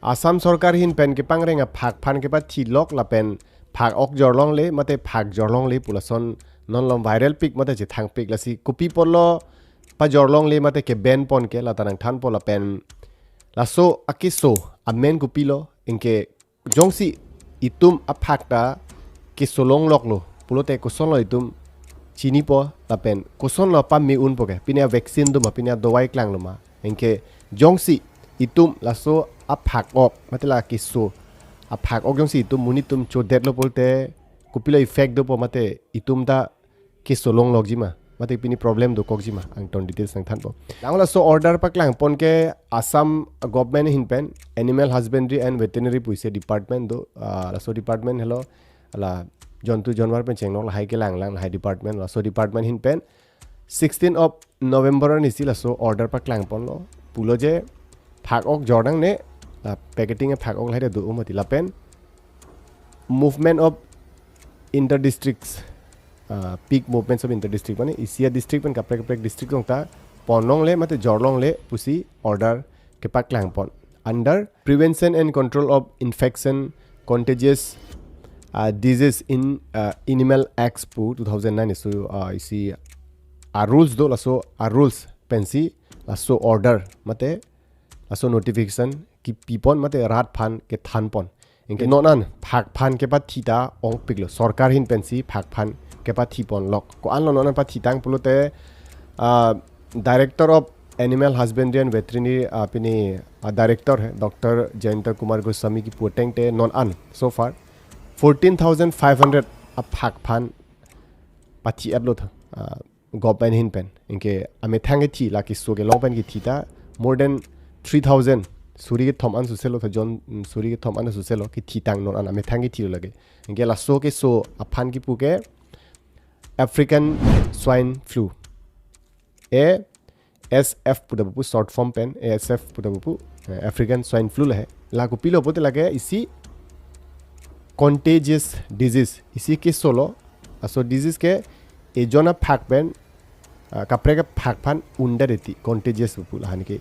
आसाम सरकार हिन पेन के पांगरेंगा फाक फान के बाद थी लोक ला पेन फाक ऑक जरलोंग ले मते फाक जरलोंग ले पुलसन नॉन लॉम वायरल पिक मते जे थांग पिक लसी कुपी पोलो पा जरलोंग ले मते के बेन पॉन के ला तनंग थान पोला पेन लासो अकिसो अमेन कुपी लो इनके जोंगसी इतुम अफाकता के सोलोंग लोक लो पुलोते कुसन लो इतुम चीनी पो ला पेन कुसन लो पा मी उन पोके पिने वैक्सीन दुमा पिने दवाई क्लांग लो मा इनके जोंगसी इतुम लासो अफाक ऑक मते ला किसो अफाक ऑक जोंगसी इतुम मुनि तुम चोदेट लो पोलते कुपिलो इफेक्ट दो पो मते इतुम दा किसो लोंग लोक जिमा मते पिनी प्रॉब्लम दो कोक जिमा आं टोन डिटेल्स नंग थान पो लांगला सो ऑर्डर पा क्लांग पोन के आसाम गवर्नमेंट हिन पेन एनिमल हस्बेंड्री एंड वेटरनरी पुइसे डिपार्टमेंट दो लासो डिपार्टमेंट हेलो ला जंतु जानवर पेन चेंगनो हाई के लांग लांग हाई डिपार्टमेंट लासो डिपार्टमेंट हिन पेन 16 ऑफ नवंबर निसी लासो ऑर्डर पा क्लांग पोन लो पुलो जे फाक ऑक जॉर्डन ने पैकेटिंग है फाक ऑक लाइट दो उमती लापेन मूवमेंट ऑफ इंटर डिस्ट्रिक्ट्स पीक मूवमेंट्स ऑफ इंटर डिस्ट्रिक्ट माने इसिया डिस्ट्रिक्ट पेन कपरे कपरे डिस्ट्रिक्ट होता पोनोंग ले मते जॉर्लोंग ले पुसी ऑर्डर के पाक क्लांग पोन under prevention and control of infection contagious disease in animal acts pu 2009 so isi rules do laso rules pensi laso order mate laso notification ki pipon mate rat phan ke than pon inke nonan phak phan ke pa thita ong piklo sarkar hin pensi phak phan ke pa thi pon lok ko an nonan pa thitang pulote director of animal husbandry and veterinary अपनी director है doctor Jayant Kumar Goswami की पोटेंग टे non अन सो फार 14,500 फाक फान पाची एपलो था government हिन pen इनके अमे थांगे थी लाकी सो के लॉन्ग पेन की थी था मोर देन 3,000 सूरी के थम अन सुसेलो था जॉन सूरी के थम अन सुसेलो की थी तांग नॉन अमे थांगे थी लगे इनके ला सो के सो अफान की पुके अफ्रीकन स्वाइन फ्लू ASF पुदबु शॉर्ट फॉर्म पेन ASF पुदबु अफ्रीकन स्वाइन फ्लू है लाको पिलो पोते लगे इसी contagious disease इसी के सोलो असो disease के एजोना फाक पेन कपरे के फाक फान उंडर रहती contagious बुला हन के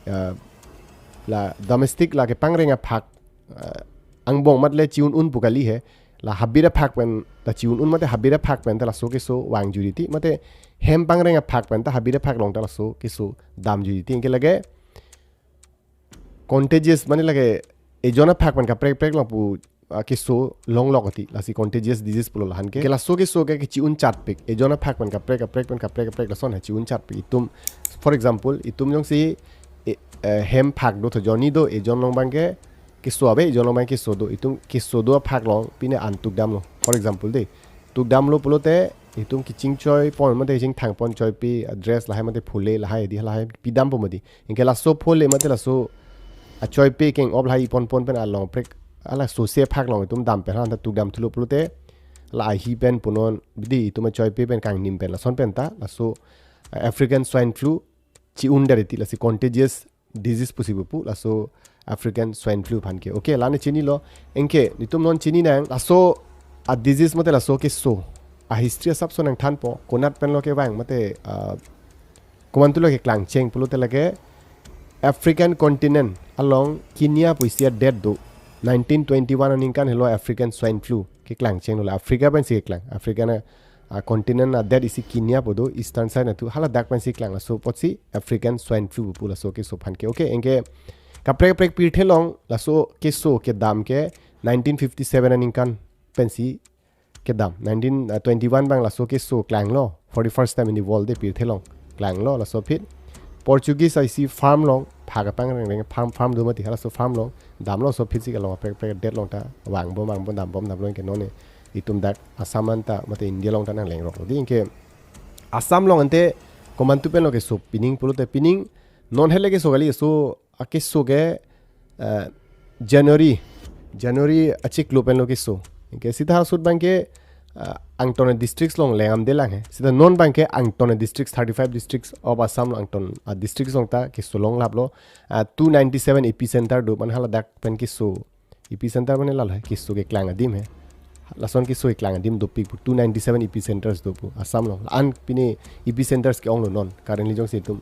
ला domestic ला के पंगरेंगा फाक अंगबोंग मतलब चिउन उन पुगली है ला हबीरा फाक पेन ला चिउन उन मतलब हबीरा फाक पेन ता ला सो के सो वांग जुरी थी मतलब हेम पंगरेंगा फाक पेन ता हबीरा फाक लोंग ता ला सो के सो दाम जुरी थी इनके लगे contagious माने लगे एजोना फाक पेन कपरे कपरे लोंग पु के सो लोंग लोगती लासी कॉन्टेजियस डिजीज पुलो लहन के लासो के सो के चिउन चाट पिक एजोना फाक पेन कपरे कपरे लसन है चिउन चाट पिक इतुम फॉर एग्जांपल इतुम जों सी हेम फाक दो जॉनी दो एजोन लोंग बांगे के सो आबे एजोन लोंग बांगे के सो दो इतुम के सो दो फाक लोंग पिने अनतुक दाम लो फॉर एग्जांपल दे तुक दाम लो पुलोते इतुम की चिंग चॉय पॉन मते जिंग थांग पॉन चॉय पी ड्रेस लहाय मते फुले लहाय दी लहाय पी दाम पो मदी इनके लासो फुले मते लासो चॉय पे केंग ऑफ लहाय पॉन पॉन पेन आ लोंग प्रेक अला सोसे फाक लोंग तुम दाम पे हां तु दाम थुलो पुलोते ला ही पेन पुनोन बिदि तुम चॉय पे पेन कांग निम पेन ला सोन पेन ता लासो अफ्रीकन स्वाइन फ्लू ची उंडरेती लासी कॉन्टेजियस डिजीज पुसिबुपु लासो अफ्रीकन स्वाइन फ्लू फानके ओके लाने चिनी लो इनके नितुम नॉन चिनी ना लासो आ डिजीज मते लासो के सो आ हिस्ट्री सब सो नंग थान पो कोनात पेन लो के वांग मते कोमंतुलो के क्लांग चेंग पुलोते लगे अफ्रीकन कॉन्टिनेंट अलोंग केनिया पुइसिया डेड दो 1921 अनिंकान हेलो अफ्रीकन स्वाइन फ्लू के क्लांग चेंग लो अफ्रीका पेन सी क्लांग अफ्रीकन कॉन्टिनेंट डेड इसी केनिया पोदो ईस्टर्न साइड नतु हाला दाक पेन सी क्लांग सो पोसी अफ्रीकन स्वाइन फ्लू पुला सो के सो फान के ओके इनके कपरे कपरे पीठे लोंग लासो के सो के दाम के 1957 अनिंकान पेन सी के दाम 1921 बांग लासो के सो क्लांग लो for the first time in the world दे पीठे लोंग क्लांग लो लासो फिर पोर्चुगीज आईसी फार्म लोंग फागा पांग रेंग फार्म दो मति हाला सो फार्म लोंग दाम लो सो फिजिकल लोंग प्रे डेट लोंग ता वांग बो दाम बम लोंग के नोने इतुम दाक आसाम ता मते इंडिया लोंग ता नंग लेंग रोक दी इनके आसाम लोंग अंते कोमंतु पेन लोके सो पिनिंग पुलोते पिनिंग नॉन हेले के सो गली सो आके सो के जनवरी अचिक लोपेन लोके सो इनके सीधा सुद बैंक के आंगटोन डिस्ट्रिक्ट्स लोंग लेंगम दे लांग है सीधा नॉन बैंक के आंगटोन डिस्ट्रिक्ट्स 35 डिस्ट्रिक्ट्स ऑफ असम आंगटोन डिस्ट्रिक्ट्स लोंग ता के सो लोंग लाभ लो 297 एपिसेंटर दो मन हाला दाक पेन के सो एपिसेंटर बने लाल है के सो के क्लांग अदीम है लासन के सो एक क्लांग अदीम दो पिक 297 एपिसेंटर्स दो पु असम लोंग अन पिने एपिसेंटर्स के ओंग लो नॉन करेंटली जों से तुम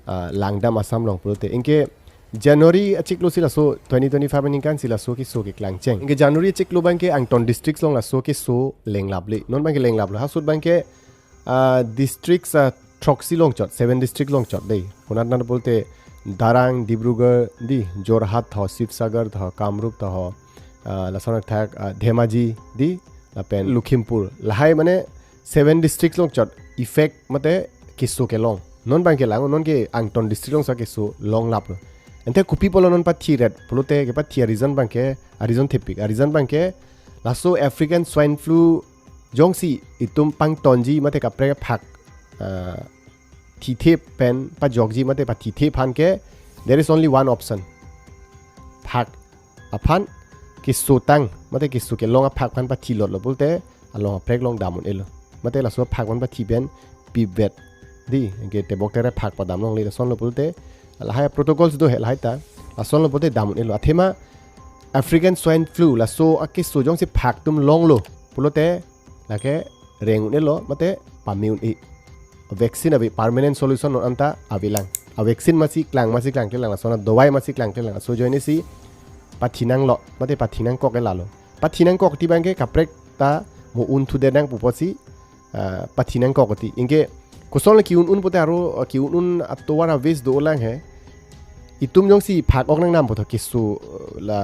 लांगदाम असम लोंग पुरोते इनके January achik lo sila so 2025 ni kan sila so ki so ke klang cheng ke January achik lo bang ke Angton district long la so ke so lenglap le non bang ke lenglap la ha sut bang ke districts troxy long chot 7 district long chot dei honat na bolte Darang Dibrugarh di Jorhat tho Sibsagar tho Kamrup tho la son thak Dhemaji di la pen Lukhimpur la hai mane 7 district long chot effect mate ke so ke long non bang ke lang non ke Angton district long sa ke so long lap lo ente kupi polonon pa thiret polote ke pa thia reason banke reason thepik reason banke laso African swine flu jongsi itum pang tonji mate ka pre phak thithe pen pa jogji mate pa thithe phan ke there is only one option phak aphan ki sutang mate ki su ke long phak phan pa thilot lo bolte along prek long damun elo mate laso phak phan pa thiben pibet di ke te boktere phak pa dam long le son lo bolte lahai protocols do helai ta ason lo bote damun elo athema African swine flu la so aki so jong si phak tum long lo pulote la ke reng elo mate pamiun e vaccine abi permanent solution non anta abilang a vaccine masi klang kelang la sona dowai masi klang kelang so joini si pathinang lo mate pathinang kok la lo pathinang kok ti bangke kaprek ta mo un thu de nang puposi pathinang kok ti inge kusol ki un pote aro ki un atowara ves do lang he itum jong si phak ok nang nam po kisu la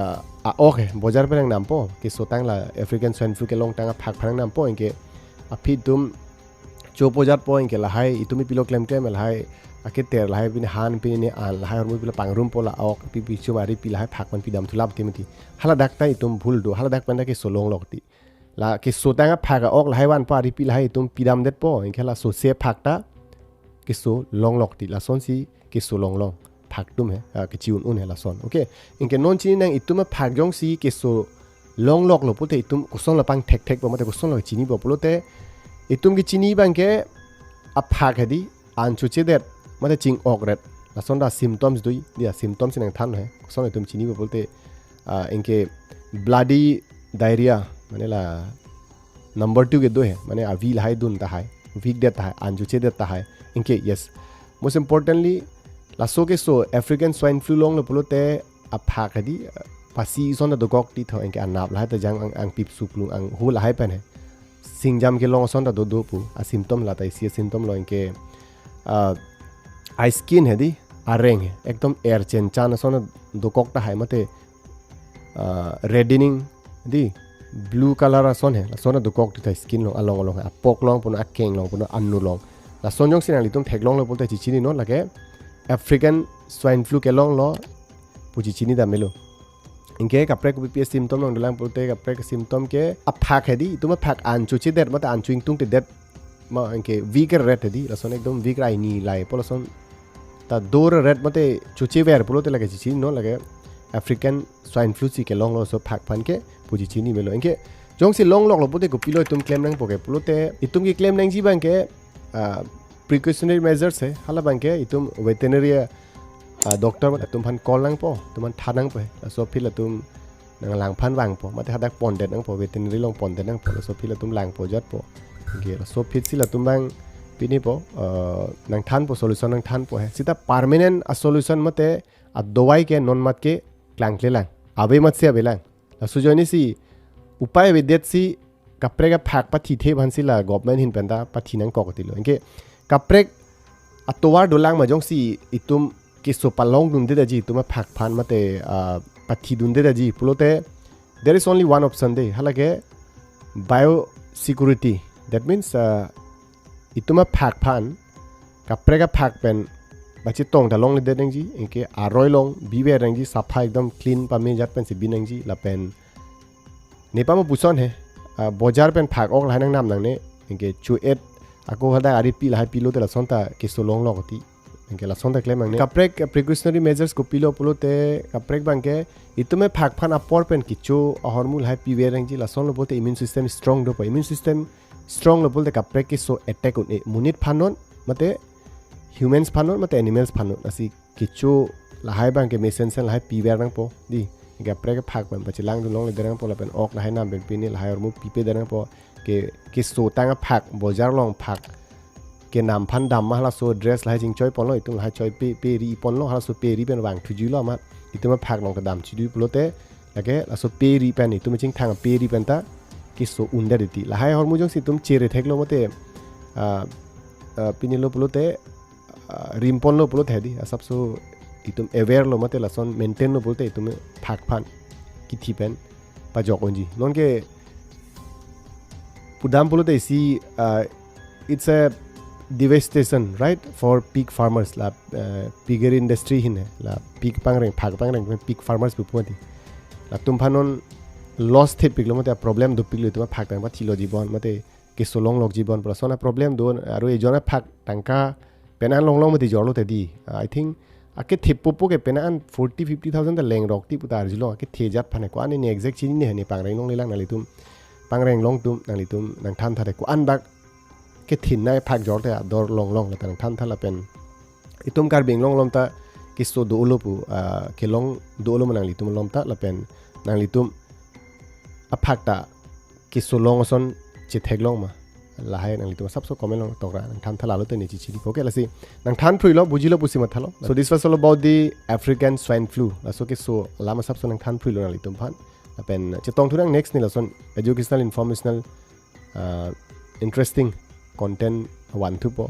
a ok he bojar pe nang nam po kisu tang la African swine flu ke long tang phak phang nam po inge a phi tum cho bojar po inge la hai itumi pilo claim la hai ake ter la hai bin han pin ni al la hai hormu pilo pangrum po la ok pi pi chu mari pi la hai phak man pi dam thulap timti hala dak tai itum bhul do hala dak panda ke so long lokti la ke so tang phak ok la hai wan pa ri pi la hai itum pidam det po inge la so se phak ta ke so long lokti la son si ke so long phak tum he ke chiun un he la son okay inke non chini nang itum phak jong si ke so long lok lo pote itum kuson la pang thek bo mate kuson la chini bo polote itum ki chini bang ke a phak hedi an chu che det mate ching ok ret la son da symptoms dui dia symptoms nang than he kuson itum chini bo polte inke bloody diarrhea mane la number 2 ke do he mane a vil hai dun ta hai weak det ta hai an chu che det ta hai inke yes most importantly la so ke so African swine flu long lo polote a phak hedi pasi son da dogok ti tho inke anap la ta jang ang pip suplung ang hu la hai pen he singjam ke long son da do pu a symptom la ta isi symptom lo inke eye skin hedi areng he ekdom air chen chan son dogok ta hai mate reddening di blue color a son he la son da dogok ti ta skin long along a pok long pun a keng long pun annu long la son jong sinali tum thek long lo polte chichini no lage African swine flu ke long lo puchi chini da melo inke kapre ko ps symptom long dalang polte kapre ka symptom ke a phak hedi tuma phak an chu chi det mata an chuing tung te det ma inke weak red hedi la son ekdom weak rai ni lai polo son ta dor red mate chu chi ver polote lage chichini no lage African swine flu si ke long lo so phak phan ke puchi chini melo inke jong si long lok lo pote ko pilo tum claim nang poke polote itum ki claim nang ji bang ke precautionary measures है हाला बंके इतुम veterinary doctor तुम fun call नंग पो तुम था नंग पे सो फिर तुम नंग लांग फन वांग पो मते हदक पॉन्डेट नंग पो veterinary लोंग पॉन्डेट नंग पो सो फिर तुम लांग पो जट पो गे सो फिर सिला तुम बांग पिनी पो नंग थान पो solution नंग थान पो है सीधा permanent solution मते दवाई के नॉन मत के क्लांग ले लांग अबे मत से अबे लांग सुजोनी सी उपाय विद्यत सी कपरे का फैक पथी थे भंसिला गवर्नमेंट हिन पेंदा पथी नंग कोकतिलो इनके kaprek atowar dolang ma jong si itum kiso palong dun de ji tuma phak phan mate pathi dun de ji pulote there is only one option de halage bio security that means ituma phak phan kaprek phak pen bachi tong da long le de ji inke aroi long bibe rang ji safa ekdom clean pa me jat pen si binang ji la pen nepa ma puson he bojar pen phak ok la nang nam nang ne inke chu et ako hada ari pil hai pilo te la sonta ke so long lokoti inke la sonta claim ang ne kaprek precautionary measures ko pilo pulote kaprek bangke itume phak phan apor pen kichu hormul hai pi werang ji la son lo bote immune system strong do pa immune system strong lo bolte kaprek ke so attack on munit phanon mate humans phanon mate animals phanon asi kichu la hai bangke mesensen la hai pi werang po di kaprek phak pan pachi lang do long le derang po la pen ok la hai nam ben pin ni la hai hormu pi pe derang po ke so tang phak bojar long phak ke nam phan dam ma la so dress la jing choi pon lo itung la choi pe ri pon lo hala so pe ri ben wang thu ju lo ma itung ma phak long ka dam chi du pulote la ke la so pe ri pen itung jing thang pe ri pen ta ki so unda deti la hai hor mu jong si tum chere thek lo mate pinilo pulote rim pon lo pulote di asap so itum aware lo mate la son maintain lo pulote itum phak phan ki thi pen pa jok onji non ke pudam pulote si it's a devastation right for pig farmers la piggery industry hin la pig pangreng phak pangreng pig farmers pu poti la tum phanon loss the pig lo mate problem do pig lo tum phak tang pa thilo jibon mate ke solong lok jibon pra sona problem do aru e jona phak tangka penan long long mate jorlo te di I think ake thepopo ke penan 40-50,000 ta leng rok ti putar jilo ke thejat phane ko ani ne exact chin ne hani pangreng long lelang nali tum pangreng long tum nali tum nang than thare ko an bak ke thin nai phak jor te dor long long la tang than thala pen itum kar bing long lom ta ki so do lo pu ke long do lo manang li tum lom ta la pen nang li tum a phak ta ki so long son che thek long ma la hai nang li tum sab so comment long tok ra nang than thala lo te ni chi chi ko ke la si nang than phrui lo buji lo pusi ma thalo so this was all about the African swine flu la so ke so la ma sab so nang than phrui lo nang li tum phan la pen che tong thurang next ni la son educational informational interesting content one to po